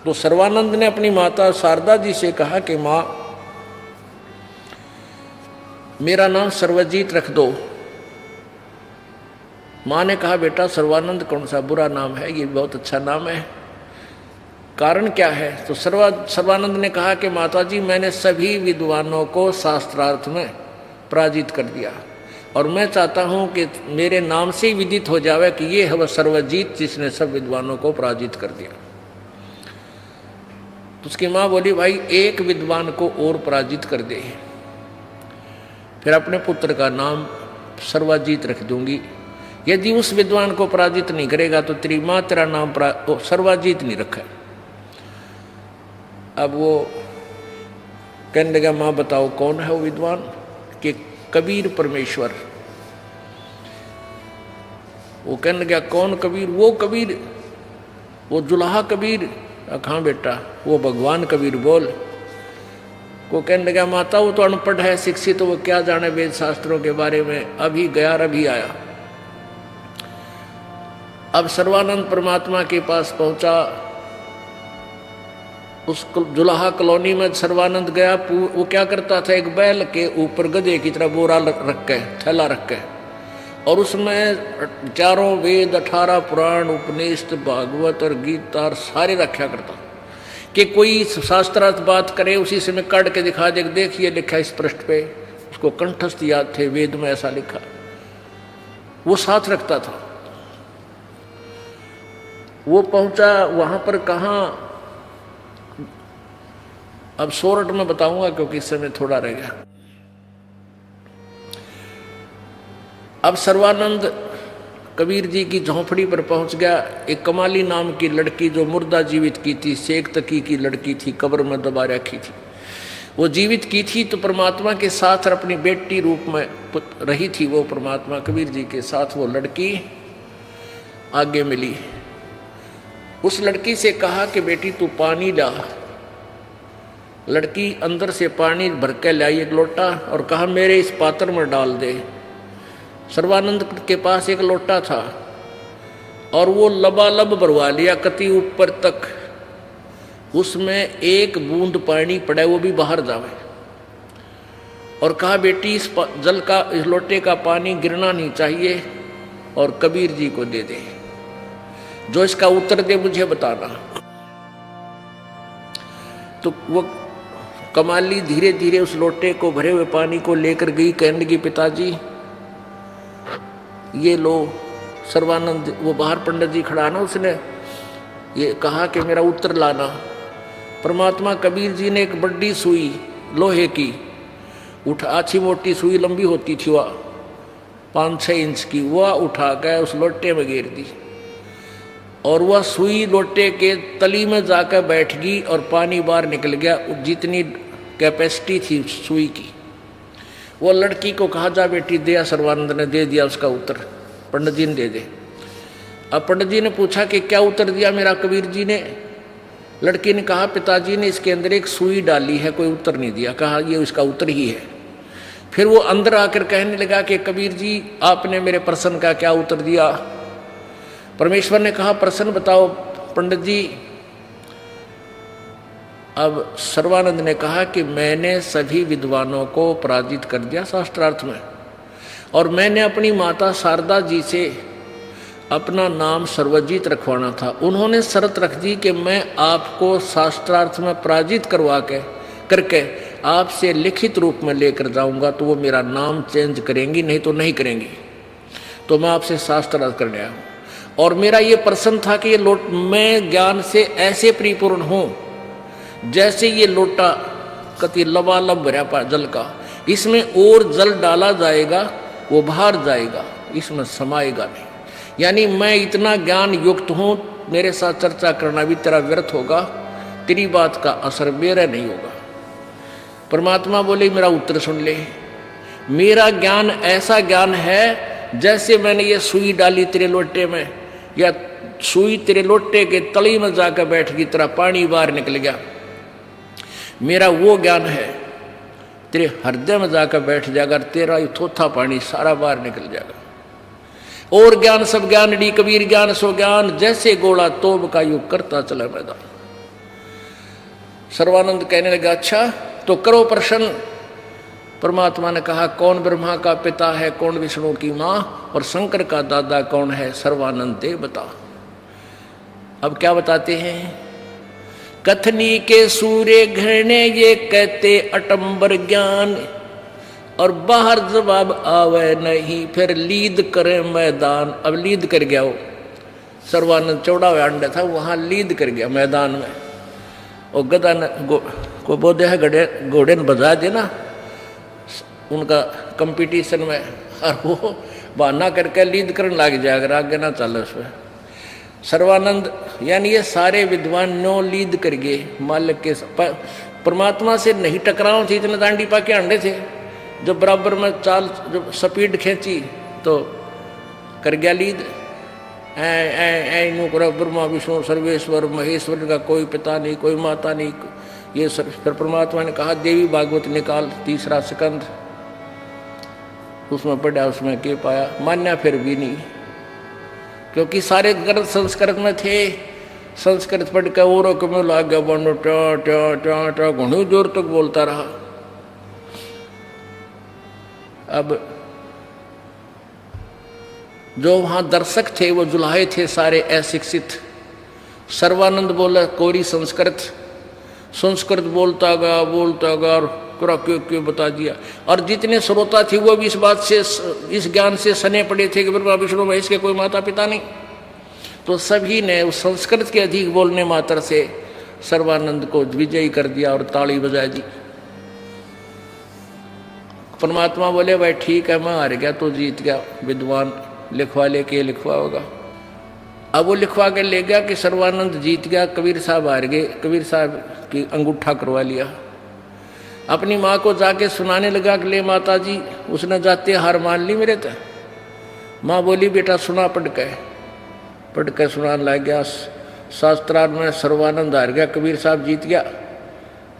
तो सर्वानंद ने अपनी माता शारदा जी से कहा कि माँ, मेरा नाम सर्वजीत रख दो। माँ ने कहा, बेटा सर्वानंद कौन सा बुरा नाम है, ये बहुत अच्छा नाम है, कारण क्या है? तो सर्वानंद ने कहा कि माता जी, मैंने सभी विद्वानों को शास्त्रार्थ में पराजित कर दिया और मैं चाहता हूं कि मेरे नाम से ही विदित हो जावे कि ये है वह सर्वजीत जिसने सब विद्वानों को पराजित कर दिया। तो उसकी माँ बोली, भाई एक विद्वान को और पराजित कर दे, फिर अपने पुत्र का नाम सर्वजीत रख दूंगी। यदि उस विद्वान को पराजित नहीं करेगा तो तेरी माँ तेरा नाम सर्वजीत नहीं रखा। अब वो कहने लगा, माँ बताओ कौन है वो विद्वान? कि कबीर परमेश्वर। वो कहने लगा, कौन कबीर? वो कबीर, वो जुलाहा कबीर। हाँ बेटा, वो भगवान कबीर बोल। वो कहने लगा, माता वो तो अनपढ़ है, शिक्षित तो वो क्या जाने वेद शास्त्रों के बारे में, अभी गया और अभी आया। अब सर्वानंद परमात्मा के पास पहुंचा। उस जुलाहा कॉलोनी में सर्वानंद गया। वो क्या करता था, एक बैल के ऊपर गधे की तरह बोरा रख के, थैला रख के, और उसमें चारों वेद, 18 पुराण, उपनिषद, भागवत और गीता और सारे रखा करता कि कोई शास्त्रार्थ बात करे उसी से मैं काट के दिखा दे, देखिए लिखा इस पृष्ठ पे। उसको कंठस्थ याद थे, वेद में ऐसा लिखा, वो साथ रखता था। वो पहुंचा वहां पर, कहाँ, अब सोरठ में बताऊंगा क्योंकि इस समय थोड़ा रह गया। अब सर्वानंद कबीर जी की झोंपड़ी पर पहुंच गया। एक कमाली नाम की लड़की जो मुर्दा जीवित की थी, शेख तकी की लड़की थी, कब्र में दबा रखी थी, वो जीवित की थी। तो परमात्मा के साथ अपनी बेटी रूप में रही थी वो परमात्मा कबीर जी के साथ। वो लड़की आगे मिली। उस लड़की से कहा कि बेटी तू पानी ला। लड़की अंदर से पानी भर के लाई एक लोटा और कहा मेरे इस पात्र में डाल दे। सर्वानंद के पास एक लोटा था और वो लबालब भरवा लिया कति ऊपर तक। उसमें एक बूंद पानी पड़े वो भी बाहर जावे, और कहा बेटी इस जल का, इस लोटे का पानी गिरना नहीं चाहिए और कबीर जी को दे दे, जो इसका उत्तर दे मुझे बताना। तो वो कमाली धीरे धीरे उस लोटे को, भरे हुए पानी को लेकर गई। कहने लगी पिताजी ये लो। सर्वानंद, वो बाहर पंडित जी खड़ा ना, उसने ये कहा कि मेरा उत्तर लाना। परमात्मा कबीर जी ने एक बड़ी सुई लोहे की उठा, अच्छी मोटी सुई, लंबी होती थी वह 5-6 इंच की, वह उठा कर उस लोटे में गिर दी और वह सुई लोटे के तली में जाकर बैठ गई और पानी बाहर निकल गया। जितनी कैपेसिटी थी सुई की। वो लड़की को कहा जा बेटी दिया। सर्वानंद ने दे दिया उसका उत्तर, पंडित जी ने दे दे। अब पंडित जी ने पूछा कि क्या उत्तर दिया मेरा कबीर जी ने? लड़की ने कहा पिताजी ने इसके अंदर एक सुई डाली है, कोई उत्तर नहीं दिया। कहा ये इसका उत्तर ही है। फिर वो अंदर आकर कहने लगा कि कबीर जी आपने मेरे प्रश्न का क्या उत्तर दिया? परमेश्वर ने कहा प्रश्न बताओ पंडित जी। अब सर्वानंद ने कहा कि मैंने सभी विद्वानों को पराजित कर दिया शास्त्रार्थ में, और मैंने अपनी माता शारदा जी से अपना नाम सर्वजीत रखवाना था। उन्होंने शर्त रख दी कि मैं आपको शास्त्रार्थ में पराजित करके आपसे लिखित रूप में लेकर जाऊंगा, तो वो मेरा नाम चेंज करेंगी, नहीं तो नहीं करेंगी। तो मैं आपसे शास्त्रार्थ करने आया हूँ, और मेरा ये प्रश्न था कि ये मैं ज्ञान से ऐसे परिपूर्ण हूँ जैसे ये लोटा कति लबालब भरा जल का, इसमें और जल डाला जाएगा वो बाहर जाएगा, इसमें समाएगा नहीं। यानी मैं इतना ज्ञान युक्त हूँ, मेरे साथ चर्चा करना भी तेरा व्यर्थ होगा, तेरी बात का असर मेरा नहीं होगा। परमात्मा बोले मेरा उत्तर सुन ले। मेरा ज्ञान ऐसा ज्ञान है जैसे मैंने ये सुई डाली तेरे लोटे में, या सुई तेरे लोटे के तली में जाकर बैठ गई, तेरा पानी बाहर निकल गया। मेरा वो ज्ञान है तेरे हृदय में जाकर बैठ जाएगा, तेरा थोथा पानी सारा बाहर निकल जाएगा। और ज्ञान सब ज्ञान डी कबीर ज्ञान सो ज्ञान, जैसे गोला तोब का युग करता चला मैदान। सर्वानंद कहने लगा, अच्छा तो करो प्रश्न। परमात्मा ने कहा, कौन ब्रह्मा का पिता है, कौन विष्णु की माँ, और शंकर का दादा कौन है, सर्वानंद दे बता। अब क्या बताते हैं, कथनी के सूर्य घृणे ये कहते अटंबर ज्ञान, और बाहर जवाब आवे नहीं, फिर लीद करे मैदान। अब लीद कर गया वो सर्वानंद, चौड़ा हुआ अंडा था, वहां लीद कर गया मैदान में। और गदा को बोधे है घोड़े ने बजा देना उनका कंपटीशन में, और वो बहाना करके लीद करने लग जाएगा, आगे ना चल उसमें। सर्वानंद यानी ये सारे विद्वान नो लीद कर गए मालिक के, परमात्मा से नहीं टकराव थी, इतने दांडी पाके अंडे थे। जब बराबर में चाल जब स्पीड खींची तो कर गया लीद। ब्रह्मा विष्णु सर्वेश्वर महेश्वर का कोई पिता नहीं, कोई माता नहीं, ये फिर परमात्मा ने कहा, देवी भागवत निकाल, तीसरा स्कंद, उसमें पढ़ा, उसमें के पाया, मान्या फिर भी नहीं, क्योंकि सारे ग्रंथ संस्कृत में थे। संस्कृत पढ़ के और में लाग गया, बनो टा टा टा टा घणी जोर तक बोलता रहा। अब जो वहां दर्शक थे वो जुलाहे थे सारे अशिक्षित। सर्वानंद बोला कोरी संस्कृत, संस्कृत बोलता गया और क्यों बता दिया। और जितने श्रोता थे वो भी इस बात से, इस ज्ञान से सने पड़े थे कि ब्रह्मा विष्णु महेश के कोई माता पिता नहीं। तो सभी ने उस संस्कृत के अधिक बोलने मात्र से सर्वानंद को विजयी कर दिया और ताली बजा दी। परमात्मा बोले, भाई ठीक है, मैं हार गया तो जीत गया, विद्वान लिखवा लेके लिखवा होगा। अब वो लिखवा के ले गया कि सर्वानंद जीत गया, कबीर साहब हार गए। कबीर साहब की अंगूठा करवा लिया। अपनी माँ को जाके सुनाने लगा कि ले माता जी, उसने जाते हार मान ली मेरे तक। माँ बोली, बेटा सुना पढ़ के सुनाने लग गया। शास्त्रार्थ में सर्वानंद हार गया, कबीर साहब जीत गया।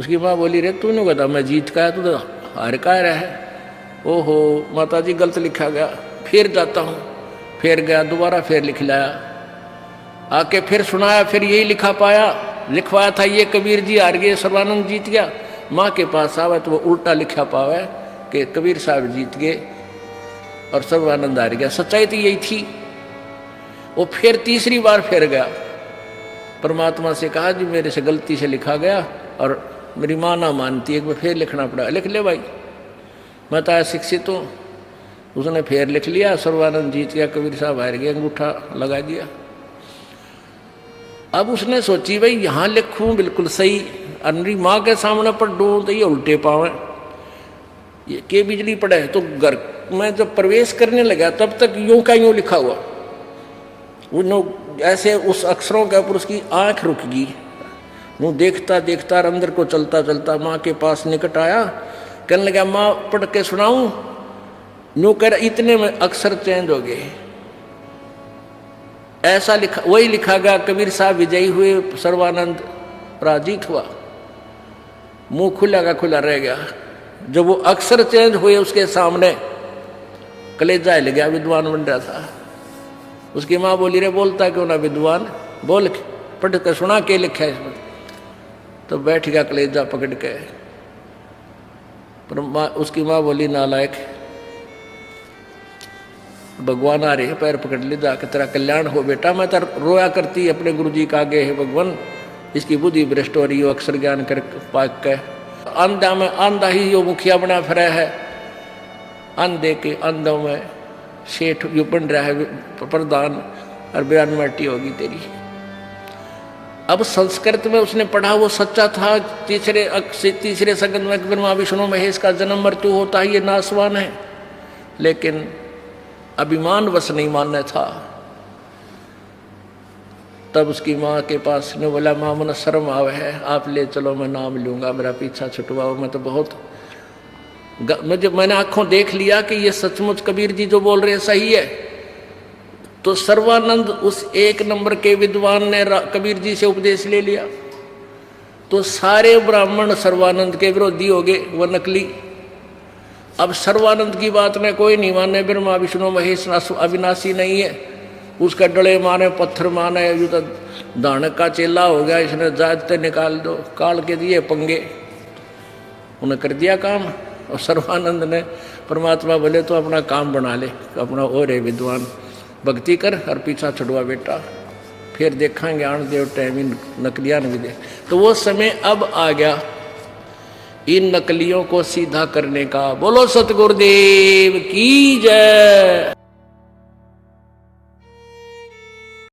उसकी माँ बोली, रे तू नहीं कहता मैं जीत का है, तू तो हार का रहा है। ओहो माता जी गलत लिखा गया, फिर जाता हूँ। फिर गया दोबारा, फिर लिख लाया, आके फिर सुनाया, फिर यही लिखा पाया, लिखवाया था ये कबीर जी हार गए, सर्वानंद जीत गया। माँ के पास आवे तो वो उल्टा लिखा पावे कि कबीर साहब जीत गए और सर्वानंद हार गया। सच्चाई तो यही थी। वो फिर तीसरी बार फिर गया, परमात्मा से कहा जी मेरे से गलती से लिखा गया और मेरी माँ ना मानती, एक बार फिर लिखना पड़ा। लिख ले भाई, मैं तो शिक्षित हूँ। उसने फिर लिख लिया, सर्वानंद जीत गया, कबीर साहब हार गया, अंगूठा लगा दिया। अब उसने सोची भाई यहाँ लिखूं बिल्कुल सही, अनरी माँ के सामने पढ़ दूँ तो ये उल्टे पावे, ये के बिजली पड़े। तो घर में जब प्रवेश करने लगा तब तक यूं का यूं लिखा हुआ, ऐसे उस अक्षरों के ऊपर उसकी आंख रुक गई। वो देखता देखता अंदर को चलता चलता माँ के पास निकट आया, कहने लगा माँ पढ़ के सुनाऊं? यूं कर इतने में अक्षर चेंज हो गए। ऐसा लिखा, वही लिखा गया, कबीर साहब विजयी हुए, सर्वानंद पराजित हुआ। मुंह खुला का खुला रह गया। जब वो अक्षर चेंज हुए उसके सामने कलेजा हिल गया, विद्वान बन रहा था। उसकी माँ बोली, रे बोलता क्यों ना विद्वान, बोल पढ़ के सुना के लिखा है इसमें। तो बैठ गया कलेजा पकड़ के। पर उसकी माँ बोली, नालायक, भगवान आ रहे हैं, पैर पकड़ ले, जाकर तेरा कल्याण हो बेटा। मैं तो रोया करती अपने गुरु जी का आगे है भगवान, इसकी बुद्धि भ्रष्ट हो रही हो, अक्षर ज्ञान कर पाक के। अंधा में अंधा ही यो मुखिया बना फिर है, अंधे के अंधों में सेठ यो बन रहा है प्रधान, और बयान माटी होगी तेरी। अब संस्कृत में उसने पढ़ा वो सच्चा था। तीसरे संगत में ब्रह्मा विष्णु महेश का जन्म मृत्यु होता है, ये नासवान है, लेकिन अभिमान वश नहीं मानना था। तब उसकी माँ के पास ने बोला, माँ मन शर्म आवे है, आप ले चलो, मैं नाम लूँगा, मेरा पीछा छुटवाओ। मैं तो बहुत मैंने आंखों देख लिया कि ये सचमुच कबीर जी जो बोल रहे हैं सही है। तो सर्वानंद उस एक नंबर के विद्वान ने कबीर जी से उपदेश ले लिया। तो सारे ब्राह्मण सर्वानंद के विरोधी हो गए, वो नकली। अब सर्वानंद की बात में कोई नहीं माने, ब्रह्मा विष्णु महेश अविनाशी नहीं है, उसका डले मारे पत्थर मारे, यू तो दानक का चेला हो गया, इसने जाते निकाल दो, काल के दिए पंगे, उन्हें कर दिया काम। और सर्वानंद ने परमात्मा बोले तो अपना काम बना ले, अपना और है विद्वान, भक्ति कर और पीछा छुड़वा बेटा, फिर देखेंगे आन देव टाइम इन नकलियां भी दे। तो वो समय अब आ गया इन नकलियों को सीधा करने का। बोलो सतगुरुदेव की जय।